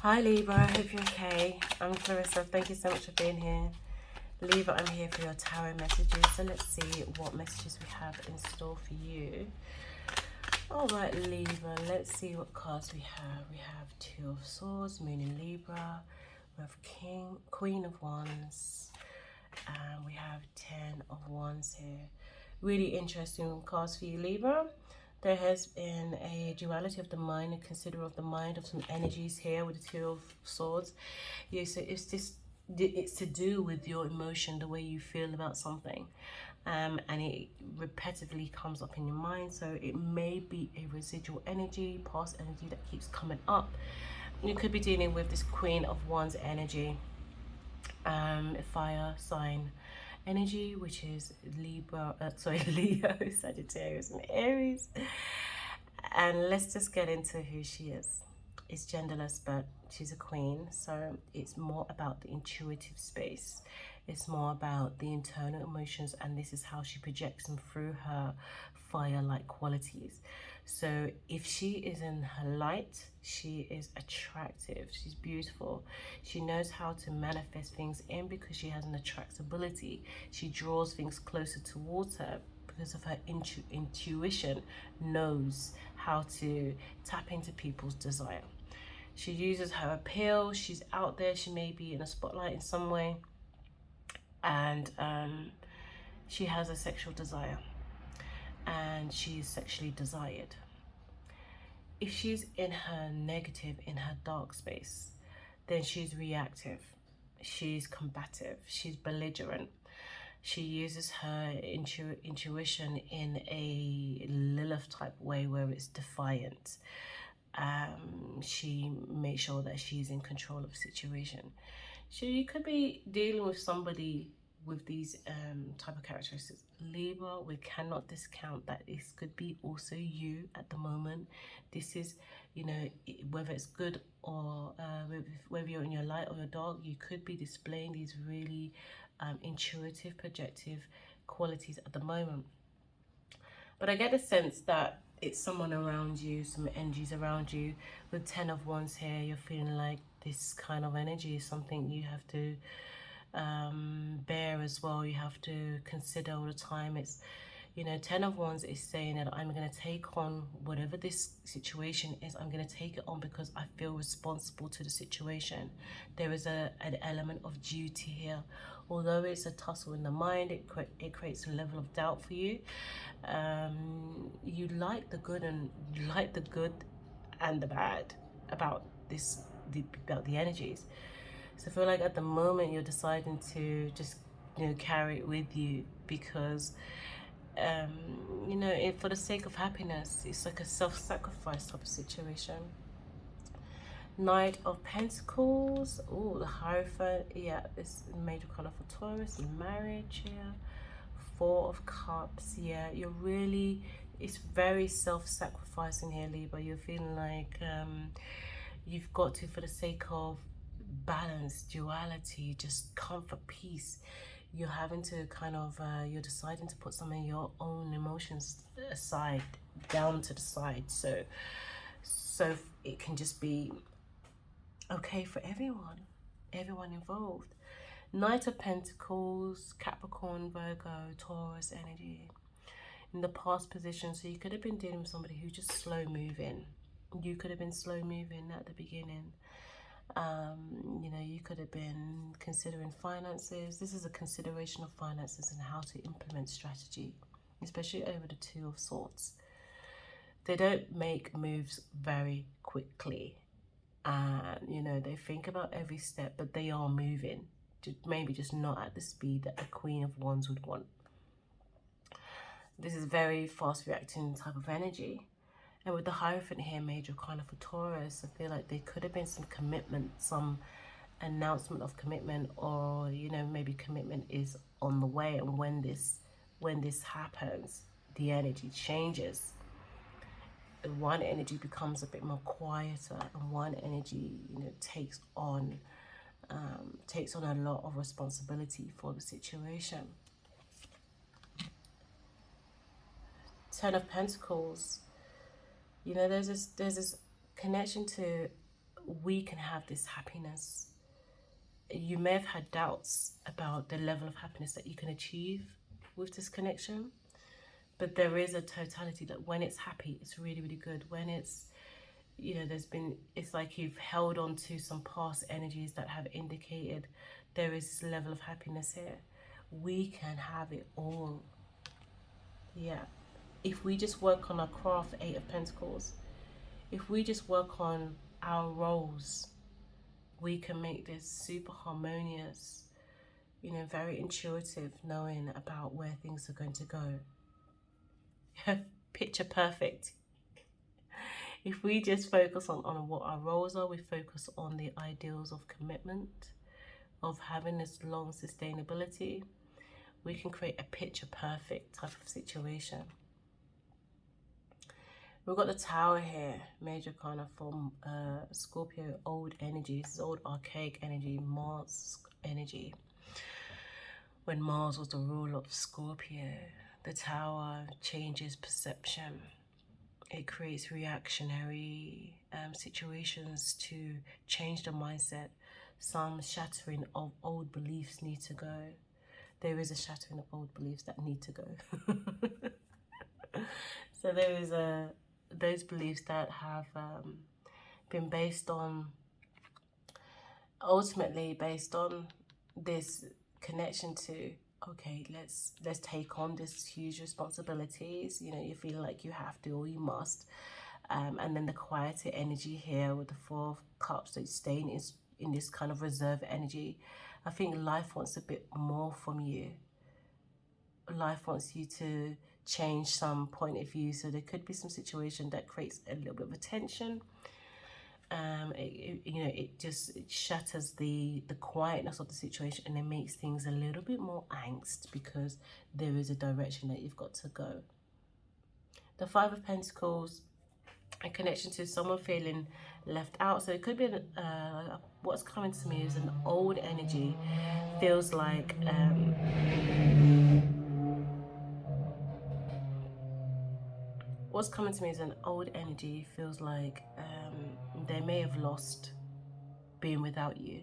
Hi Libra, I hope you're okay. I'm Clarissa. Thank you so much for being here. Libra, I'm here for your tarot messages. So let's see what messages we have in store for you. Alright Libra, let's see what cards we have. We have Two of Swords, Moon in Libra. We have Queen of Wands. And we have Ten of Wands here. Really interesting cards for you Libra. There has been a duality of the mind, a consider of the mind, of some energies here with the Two of Swords. Yeah, so it's to do with your emotion, the way you feel about something. And it repetitively comes up in your mind. So it may be a residual energy, past energy that keeps coming up. You could be dealing with this Queen of Wands energy, fire sign energy, which is Libra, Leo, Sagittarius, and Aries. And let's just get into who she is. It's genderless, but she's a queen, so it's more about the intuitive space. It's more about the internal emotions, and this is how she projects them through her fire-like qualities. So if she is in her light, she is attractive, she's beautiful. She knows how to manifest things in because she has an attractability. She draws things closer towards her because of her intuition, knows how to tap into people's desire. She uses her appeal. She's out there. She may be in a spotlight in some way, and she has a sexual desire, and she's sexually desired. If she's in her negative, in her dark space, then she's reactive, she's combative, she's belligerent. She uses her intuition in a Lilith type way where it's defiant. She makes sure that she's in control of the situation. So you could be dealing with somebody with these type of characteristics. Libra, we cannot discount that this could be also you at the moment. This is, you know, whether it's good or whether you're in your light or your dark, you could be displaying these really intuitive, projective qualities at the moment. But I get the sense that it's someone around you, some energies around you. With Ten of Wands here, you're feeling like this kind of energy is something you have to bear as well. You have to consider all the time. It's, you know, Ten of Wands is saying that I'm going to take on whatever this situation is. I'm going to take it on because I feel responsible to the situation. There is an element of duty here. Although it's a tussle in the mind, it creates a level of doubt for you. You like the good and the bad about about the energies. So I feel like at the moment you're deciding to just, you know, carry it with you because you know, for the sake of happiness. It's like a self-sacrifice type of situation. Knight of Pentacles. Oh, the Hierophant. Yeah, this major color for Taurus. Marriage here. Four of Cups. Yeah, you're really, it's very self-sacrificing here, Libra. You're feeling like you've got to, for the sake of balance, duality, just comfort, peace, you're having to kind of you're deciding to put some of your own emotions aside, down to the side, so it can just be okay for everyone involved. Knight of Pentacles, Capricorn, Virgo, Taurus energy in the past position. So you could have been dealing with somebody who's just slow moving. You could have been slow moving at the beginning. You know, you could have been considering finances. This is a consideration of finances and how to implement strategy, especially over the Two of Swords. They don't make moves very quickly. You know, they think about every step, but they are moving. Maybe just not at the speed that the Queen of Wands would want. This is very fast reacting type of energy. And with the Hierophant here, major kind of for Taurus, I feel like there could have been some commitment, some announcement of commitment, or, you know, maybe commitment is on the way. And when this happens, the energy changes. One energy becomes a bit more quieter, and one energy, you know, takes on a lot of responsibility for the situation. Ten of Pentacles. You know, there's this connection to we can have this happiness. You may have had doubts about the level of happiness that you can achieve with this connection, but there is a totality that when it's happy, it's really, really good. When it's, you know, it's like you've held on to some past energies that have indicated there is this level of happiness here. We can have it all. Yeah. If we just work on our craft, Eight of Pentacles, if we just work on our roles, we can make this super harmonious, you know, very intuitive, knowing about where things are going to go. Picture perfect. If we just focus on what our roles are, we focus on the ideals of commitment, of having this long sustainability, we can create a picture perfect type of situation. We've got the Tower here, major kind of from Scorpio, old energy. This is old archaic energy, Mars energy. When Mars was the ruler of Scorpio, the Tower changes perception. It creates reactionary situations to change the mindset. Some shattering of old beliefs need to go. There is a shattering of old beliefs that need to go. So there is those beliefs that have been based on, ultimately based on this connection to, okay, let's take on this huge responsibilities. You know, you feel like you have to or you must. And then the quieter energy here with the Four of Cups, that staying is in this kind of reserve energy. I think life wants a bit more from you. Life wants you to change some point of view. So there could be some situation that creates a little bit of a tension. You know, it shatters the quietness of the situation, and it makes things a little bit more angst because there is a direction that you've got to go. The Five of Pentacles, a connection to someone feeling left out. So it could be what's coming to me is an old energy. Feels like what's coming to me is an old energy. Feels like they may have lost being without you.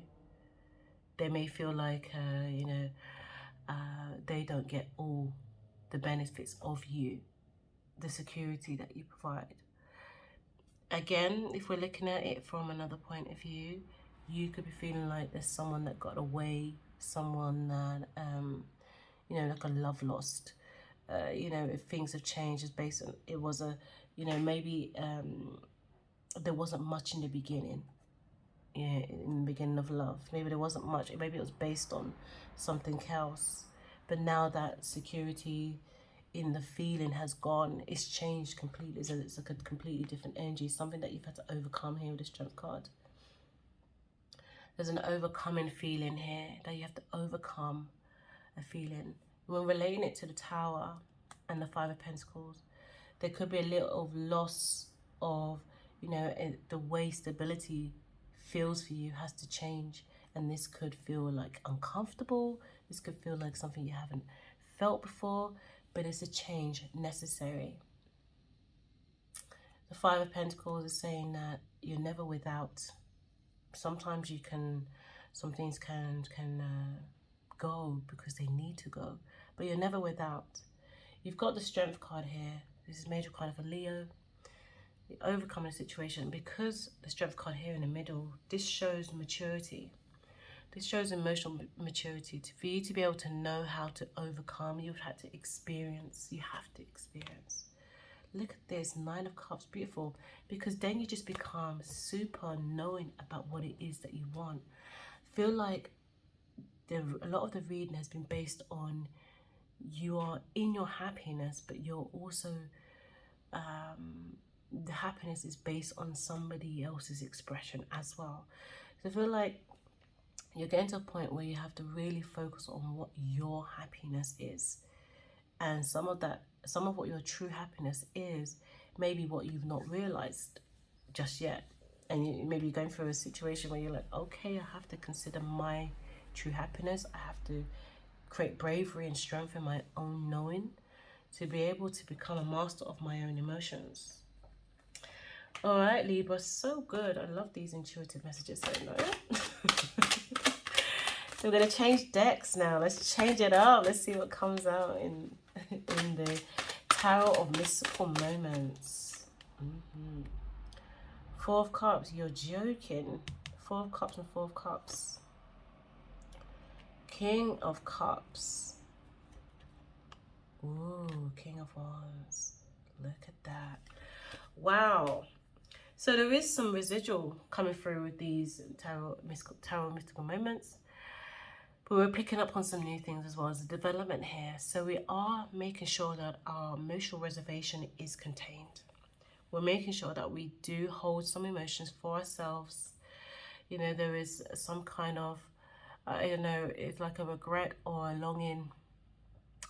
They may feel like you know, they don't get all the benefits of you, the security that you provide. Again, if we're looking at it from another point of view, you could be feeling like there's someone that got away, someone that, you know, like a love lost. You know, if things have changed, it's based on, it was a, you know, maybe there wasn't much in the beginning. Yeah, in the beginning of love. Maybe there wasn't much. Maybe it was based on something else. But now that security in the feeling has gone, it's changed completely. So it's like a completely different energy, something that you've had to overcome here with the Strength card. There's an overcoming feeling here that you have to overcome a feeling. When relating it to the Tower and the Five of Pentacles, there could be a little of loss of, you know, the way stability feels for you has to change. And this could feel like uncomfortable. This could feel like something you haven't felt before, but it's a change necessary. The Five of Pentacles is saying that you're never without. Sometimes you can, some things can go because they need to go, but you're never without. You've got the Strength card here. This is major card for Leo. The overcoming situation, because the Strength card here in the middle, this shows maturity. This shows emotional maturity. For you to be able to know how to overcome, you've had to experience. You have to experience. Look at this, Nine of Cups, beautiful. Because then you just become super knowing about what it is that you want. Feel like a lot of the reading has been based on you are in your happiness, but you're also, the happiness is based on somebody else's expression as well. So I feel like you're getting to a point where you have to really focus on what your happiness is. And some of what your true happiness is, maybe what you've not realized just yet. And maybe you're going through a situation where you're like, okay, I have to consider my true happiness. I have to create bravery and strength in my own knowing to be able to become a master of my own emotions. All right, Libra, so good. I love these intuitive messages. So no. We're gonna change decks now. Let's change it up. Let's see what comes out in the Tarot of Mystical Moments. Four of Cups. You're joking. Four of Cups and Four of Cups. King of Cups. Ooh, King of Wands. Look at that. Wow. So there is some residual coming through with these tarot mystical moments. But we're picking up on some new things as well as a development here. So we are making sure that our emotional reservation is contained. We're making sure that we do hold some emotions for ourselves. You know, there is some kind of, I don't know, it's like a regret or a longing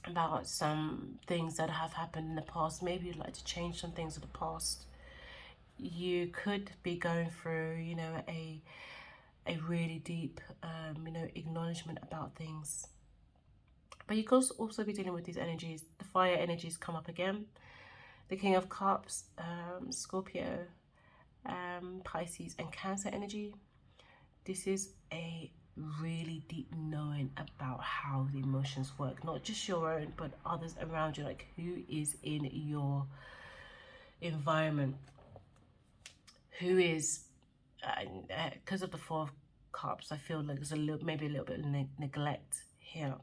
about some things that have happened in the past. Maybe you'd like to change some things of the past. You could be going through, you know, a really deep, you know, acknowledgement about things. But you could also be dealing with these energies. The fire energies come up again. The King of Cups, Scorpio, Pisces, and Cancer energy. This is a really deep knowing about how the emotions work. Not just your own, but others around you. Like who is in your environment. Who is, because of the Four of Cups, I feel like there's maybe a little bit of neglect here.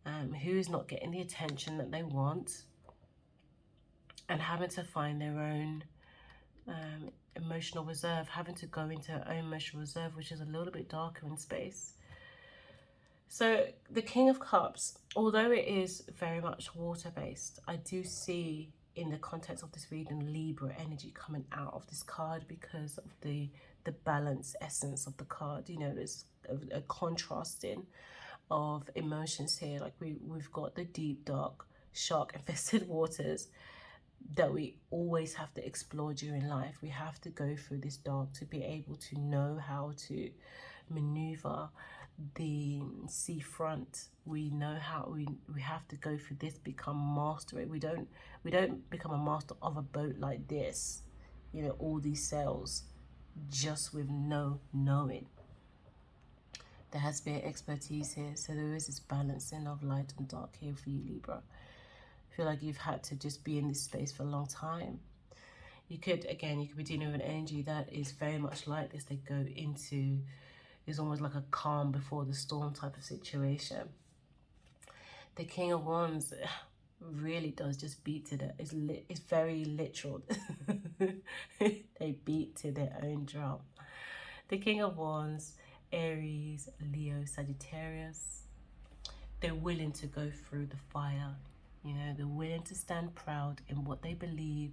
Who is not getting the attention that they want and having to find their own emotional reserve, having to go into their own emotional reserve, which is a little bit darker in space. So the King of Cups, although it is very much water-based, I do see in the context of this reading Libra energy coming out of this card because of the balance essence of the card. You know, there's a contrasting of emotions here. Like we've got the deep, dark, shark infested waters that we always have to explore during life. We have to go through this dark to be able to know how to maneuver the seafront. We know how we have to go through this, become master it. We don't become a master of a boat like this, you know, all these sails, just with no knowing. There has to be expertise here. So there is this balancing of light and dark here for you, Libra. I feel like you've had to just be in this space for a long time. You could be dealing with an energy that is very much like this. They go into, it's almost like a calm before the storm type of situation. The King of Wands really does just beat to it's very literal. They beat to their own drum. The King of Wands, Aries, Leo, Sagittarius, they're willing to go through the fire. You know, they're willing to stand proud in what they believe.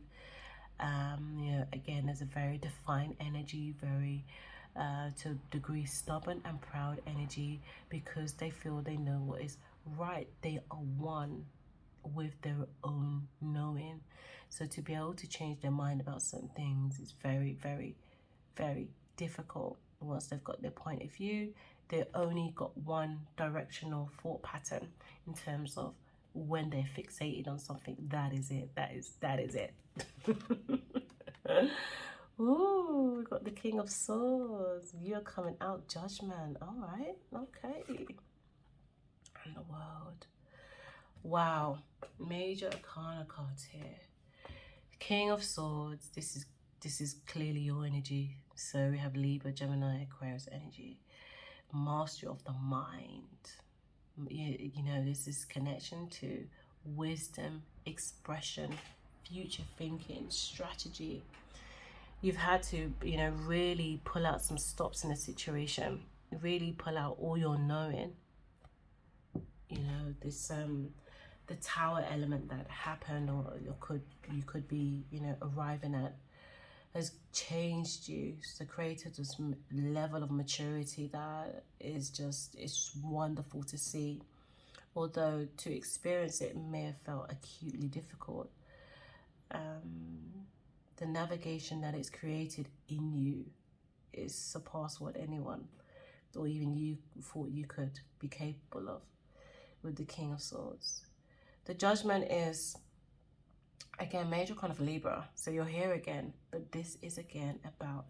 You know, again, there's a very defined energy, very to a degree stubborn and proud energy, because they feel they know what is right. They are one with their own knowing. So to be able to change their mind about certain things is very, very, very difficult. Once they've got their point of view, they've only got one directional thought pattern in terms of when they're fixated on something. That is it. That is it. Ooh, we got the King of Swords. You're coming out, Judgment. All right, okay. And the World. Wow, major arcana cards here. King of Swords. This is clearly your energy. So we have Libra, Gemini, Aquarius energy. Mastery of the mind. You know, there's this connection to wisdom, expression, future thinking, strategy. You've had to, you know, really pull out some stops in a situation, really pull out all your knowing. You know, this the tower element that happened, or you could be, you know, arriving at, has changed you. So created this level of maturity that is just, it's wonderful to see. Although to experience it may have felt acutely difficult. The navigation that it's created in you is surpassed what anyone or even you thought you could be capable of with the King of Swords. The Judgment is Again, major kind of Libra. So you're here again, but this is again about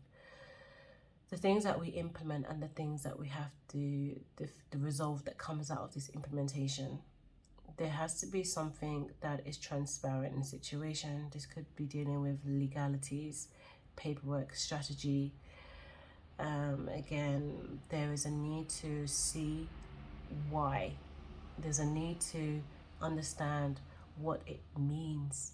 the things that we implement and the things that we have to, the resolve that comes out of this implementation. There has to be something that is transparent in the situation. This could be dealing with legalities, paperwork, strategy. Again, there is a need to see why. There's a need to understand what it means.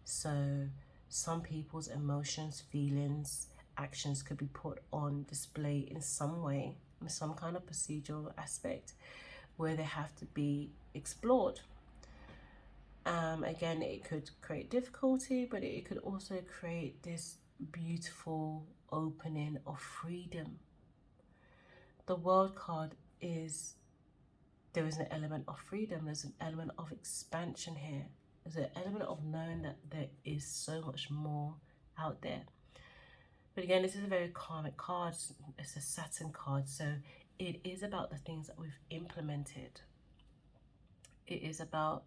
So some people's emotions, feelings, actions could be put on display in some way, in some kind of procedural aspect where they have to be explored. Again, it could create difficulty, but it could also create this beautiful opening of freedom. The World card is, there is an element of freedom, there's an element of expansion here. There's an element of knowing that there is so much more out there. But again, this is a very karmic card. It's a Saturn card, so it is about the things that we've implemented. It is about,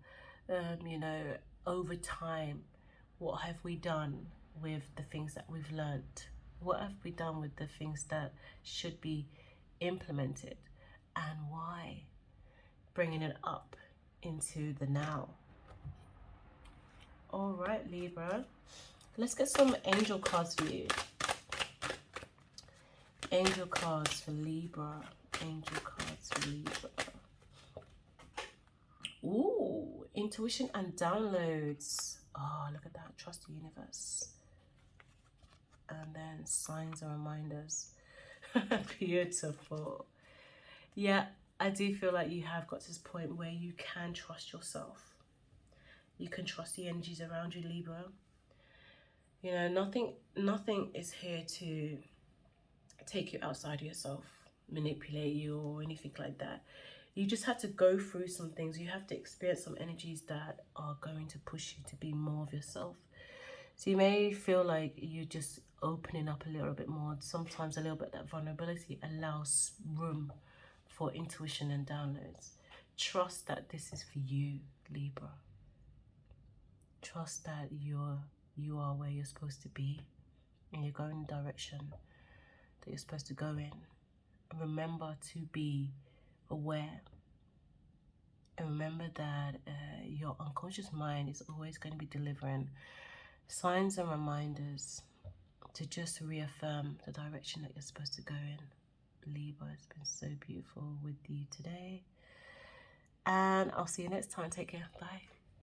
you know, over time, what have we done with the things that we've learnt? What have we done with the things that should be implemented, and why? Bringing it up into the now. All right, Libra. Let's get some angel cards for you. Angel cards for Libra. Angel cards for Libra. Ooh, intuition and downloads. Oh, look at that. Trust the universe. And then signs and reminders. Beautiful. Yeah, I do feel like you have got to this point where you can trust yourself. You can trust the energies around you, Libra. You know, nothing is here to take you outside of yourself, manipulate you or anything like that. You just have to go through some things. You have to experience some energies that are going to push you to be more of yourself. So you may feel like you're just opening up a little bit more. Sometimes a little bit of that vulnerability allows room for intuition and downloads. Trust that this is for you, Libra. Trust that you are where you're supposed to be, and you're going in the direction that you're supposed to go in. And remember to be aware, and remember that your unconscious mind is always going to be delivering signs and reminders to just reaffirm the direction that you're supposed to go in. Libra, it's been so beautiful with you today, and I'll see you next time. Take care. Bye.